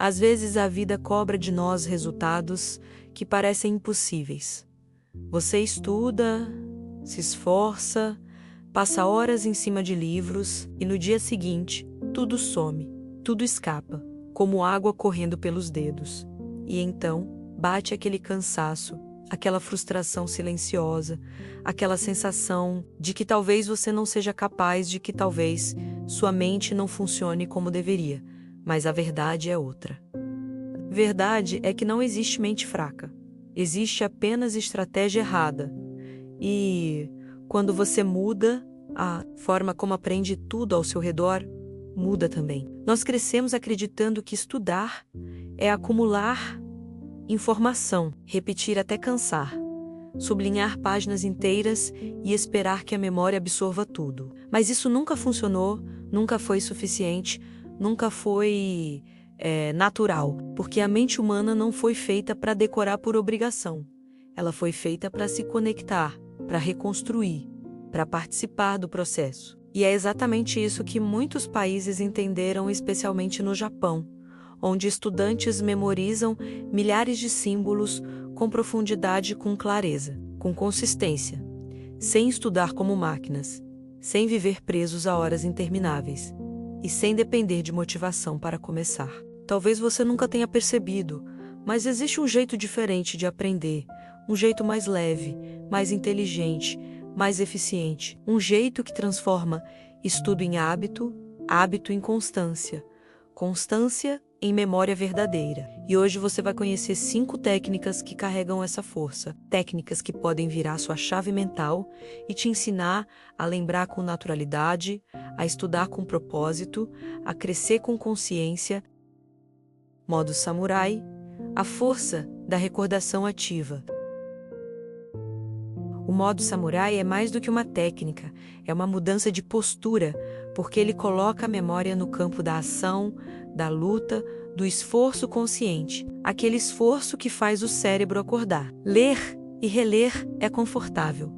Às vezes a vida cobra de nós resultados que parecem impossíveis. Você estuda, se esforça, passa horas em cima de livros e no dia seguinte tudo some, tudo escapa, como água correndo pelos dedos. E então bate aquele cansaço, aquela frustração silenciosa, aquela sensação de que talvez você não seja capaz, de que talvez sua mente não funcione como deveria, mas a verdade é outra. Verdade é que não existe mente fraca, existe apenas estratégia errada. E quando você muda, a forma como aprende tudo ao seu redor muda também. Nós crescemos acreditando que estudar é acumular informação, repetir até cansar, sublinhar páginas inteiras e esperar que a memória absorva tudo. Mas isso nunca funcionou, nunca foi suficiente, nunca foi natural, porque a mente humana não foi feita para decorar por obrigação. Ela foi feita para se conectar, para reconstruir, para participar do processo. E é exatamente isso que muitos países entenderam, especialmente no Japão, onde estudantes memorizam milhares de símbolos com profundidade e com clareza, com consistência, sem estudar como máquinas, sem viver presos a horas intermináveis e sem depender de motivação para começar. Talvez você nunca tenha percebido, mas existe um jeito diferente de aprender, um jeito mais leve, mais inteligente, mais eficiente, um jeito que transforma estudo em hábito, hábito em constância, constância em memória verdadeira. E hoje você vai conhecer 5 técnicas que carregam essa força, técnicas que podem virar sua chave mental e te ensinar a lembrar com naturalidade, a estudar com propósito, a crescer com consciência. Modo samurai, a força da recordação ativa. O modo samurai é mais do que uma técnica, é uma mudança de postura, porque ele coloca a memória no campo da ação, da luta, do esforço consciente, aquele esforço que faz o cérebro acordar. Ler e reler é confortável,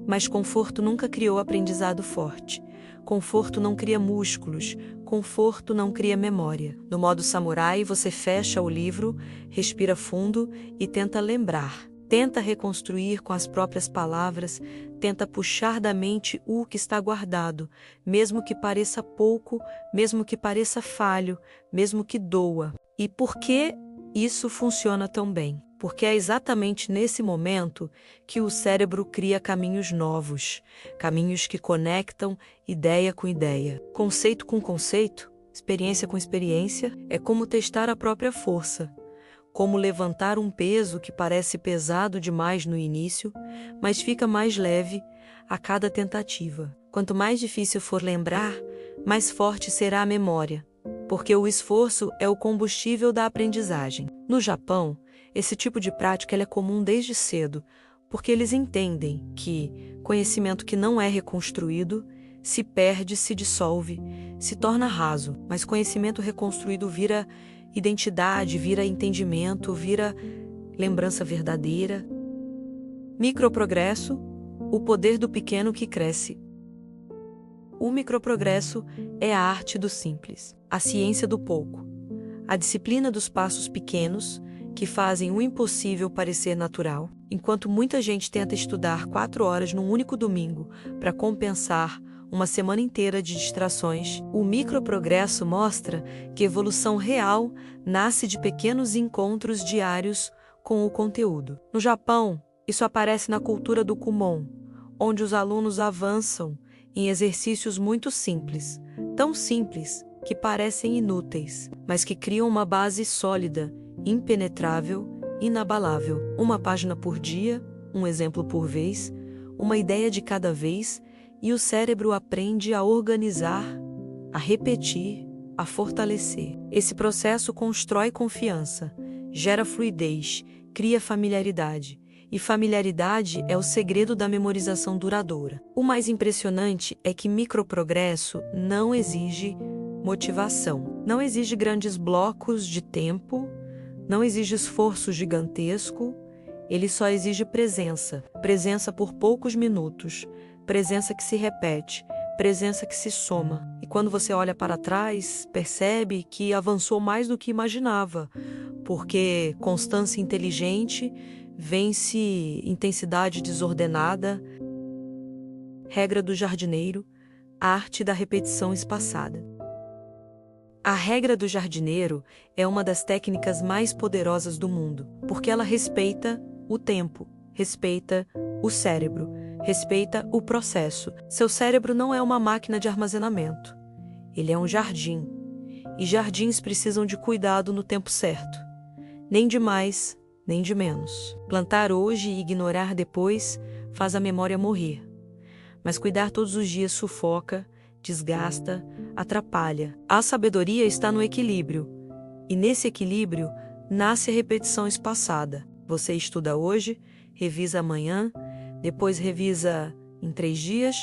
mas conforto nunca criou aprendizado forte. Conforto não cria músculos, conforto não cria memória. No modo samurai, você fecha o livro, respira fundo e tenta lembrar. Tenta reconstruir com as próprias palavras, tenta puxar da mente o que está guardado, mesmo que pareça pouco, mesmo que pareça falho, mesmo que doa. E por que isso funciona tão bem? Porque é exatamente nesse momento que o cérebro cria caminhos novos, caminhos que conectam ideia com ideia, conceito com conceito, experiência com experiência. É como testar a própria força. Como levantar um peso que parece pesado demais no início, mas fica mais leve a cada tentativa. Quanto mais difícil for lembrar, mais forte será a memória, porque o esforço é o combustível da aprendizagem. No Japão, esse tipo de prática é comum desde cedo, porque eles entendem que conhecimento que não é reconstruído se perde, se dissolve, se torna raso, mas conhecimento reconstruído vira identidade, vira entendimento, vira lembrança verdadeira. Microprogresso, o poder do pequeno que cresce. O microprogresso é a arte do simples, a ciência do pouco, a disciplina dos passos pequenos que fazem o impossível parecer natural. Enquanto muita gente tenta estudar 4 horas num único domingo para compensar uma semana inteira de distrações, o microprogresso mostra que evolução real nasce de pequenos encontros diários com o conteúdo. No Japão, isso aparece na cultura do Kumon, onde os alunos avançam em exercícios muito simples, tão simples que parecem inúteis, mas que criam uma base sólida, impenetrável, inabalável. Uma página por dia, um exemplo por vez, uma ideia de cada vez, e o cérebro aprende a organizar, a repetir, a fortalecer. Esse processo constrói confiança, gera fluidez, cria familiaridade. E familiaridade é o segredo da memorização duradoura. O mais impressionante é que microprogresso não exige motivação, não exige grandes blocos de tempo, não exige esforço gigantesco, ele só exige presença, presença por poucos minutos, presença que se repete, presença que se soma. E quando você olha para trás, percebe que avançou mais do que imaginava, porque constância inteligente vence intensidade desordenada. Regra do jardineiro, a arte da repetição espaçada. A regra do jardineiro é uma das técnicas mais poderosas do mundo, porque ela respeita o tempo, respeita o cérebro, respeita o processo. Seu cérebro não é uma máquina de armazenamento. Ele é um jardim. E jardins precisam de cuidado no tempo certo. Nem de mais, nem de menos. Plantar hoje e ignorar depois faz a memória morrer. Mas cuidar todos os dias sufoca, desgasta, atrapalha. A sabedoria está no equilíbrio. E nesse equilíbrio nasce a repetição espaçada. Você estuda hoje, revisa amanhã, depois revisa em 3 dias,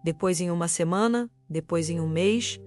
depois em 1 semana, depois em 1 mês,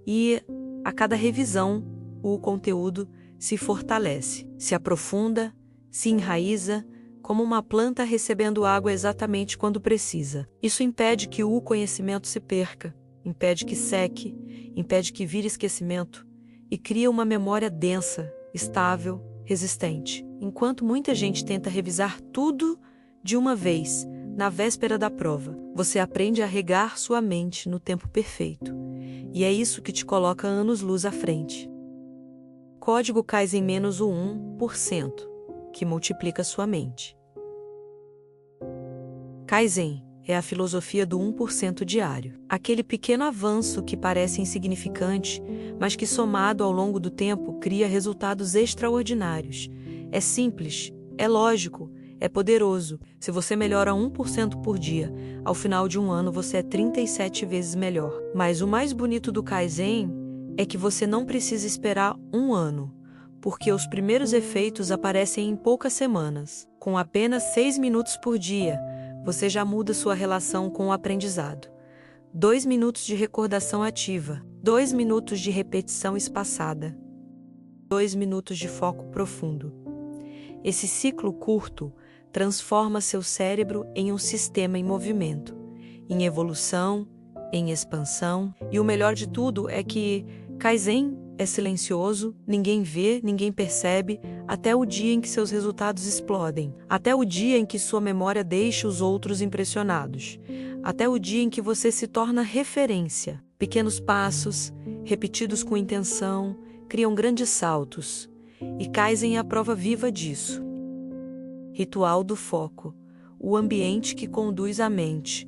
e a cada revisão o conteúdo se fortalece, se aprofunda, se enraiza, como uma planta recebendo água exatamente quando precisa. Isso impede que o conhecimento se perca, impede que seque, impede que vire esquecimento e cria uma memória densa, estável, resistente. Enquanto muita gente tenta revisar tudo de uma vez, na véspera da prova, você aprende a regar sua mente no tempo perfeito. E é isso que te coloca anos-luz à frente. Código Kaizen menos o 1%, que multiplica sua mente. Kaizen é a filosofia do 1% diário. Aquele pequeno avanço que parece insignificante, mas que somado ao longo do tempo cria resultados extraordinários. É simples, é lógico, é poderoso. Se você melhora 1% por dia, ao final de um ano você é 37 vezes melhor. Mas o mais bonito do Kaizen é que você não precisa esperar um ano, porque os primeiros efeitos aparecem em poucas semanas. Com apenas 6 minutos por dia, você já muda sua relação com o aprendizado. 2 minutos de recordação ativa, 2 minutos de repetição espaçada, 2 minutos de foco profundo. Esse ciclo curto transforma seu cérebro em um sistema em movimento, em evolução, em expansão. E o melhor de tudo é que Kaizen é silencioso, ninguém vê, ninguém percebe, até o dia em que seus resultados explodem, até o dia em que sua memória deixa os outros impressionados, até o dia em que você se torna referência. Pequenos passos, repetidos com intenção, criam grandes saltos. E Kaizen é a prova viva disso. Ritual do foco, o ambiente que conduz a mente.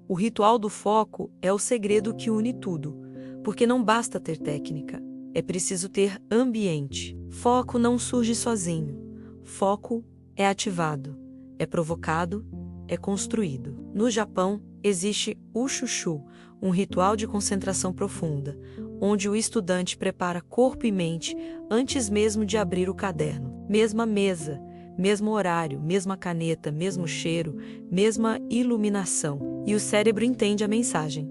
O ritual do foco é o segredo que une tudo, porque não basta ter técnica, é preciso ter ambiente. Foco não surge sozinho, foco é ativado, é provocado, é construído. No Japão, existe o Shushu, um ritual de concentração profunda, onde o estudante prepara corpo e mente antes mesmo de abrir o caderno. Mesma mesa, mesmo horário, mesma caneta, mesmo cheiro, mesma iluminação. E o cérebro entende a mensagem.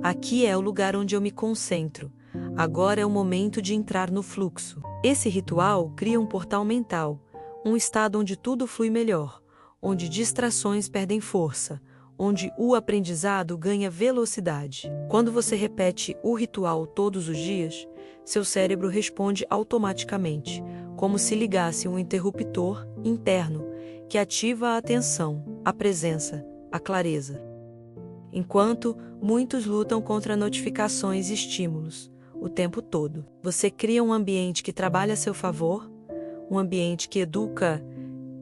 Aqui é o lugar onde eu me concentro. Agora é o momento de entrar no fluxo. Esse ritual cria um portal mental, um estado onde tudo flui melhor, onde distrações perdem força, onde o aprendizado ganha velocidade. Quando você repete o ritual todos os dias, seu cérebro responde automaticamente, como se ligasse um interruptor interno que ativa a atenção, a presença, a clareza. Enquanto muitos lutam contra notificações e estímulos o tempo todo, você cria um ambiente que trabalha a seu favor, um ambiente que educa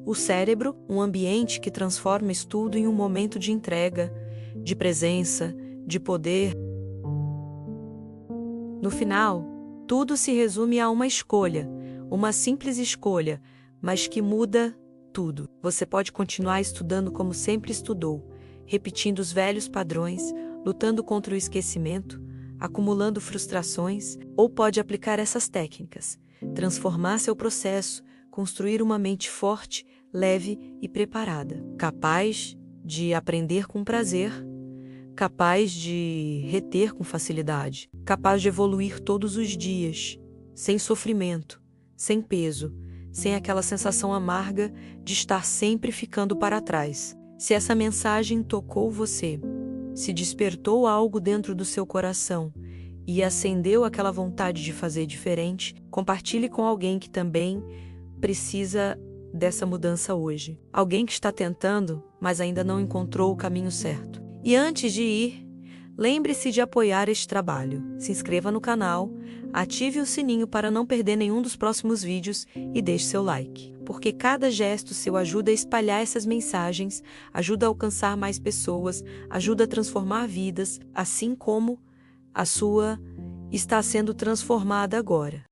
o cérebro, um ambiente que transforma estudo em um momento de entrega, de presença, de poder. No final, tudo se resume a uma escolha, uma simples escolha, mas que muda tudo. Você pode continuar estudando como sempre estudou, repetindo os velhos padrões, lutando contra o esquecimento, acumulando frustrações, ou pode aplicar essas técnicas, transformar seu processo, construir uma mente forte, leve e preparada, capaz de aprender com prazer, capaz de reter com facilidade, capaz de evoluir todos os dias, sem sofrimento, sem peso, sem aquela sensação amarga de estar sempre ficando para trás. Se essa mensagem tocou você, Se despertou algo dentro do seu coração e acendeu aquela vontade de fazer diferente, compartilhe com alguém que também precisa dessa mudança hoje. Alguém que está tentando, mas ainda não encontrou o caminho certo. E antes de ir, lembre-se de apoiar este trabalho. Se inscreva no canal, ative o sininho para não perder nenhum dos próximos vídeos e deixe seu like. Porque cada gesto seu ajuda a espalhar essas mensagens, ajuda a alcançar mais pessoas, ajuda a transformar vidas, assim como a sua está sendo transformada agora.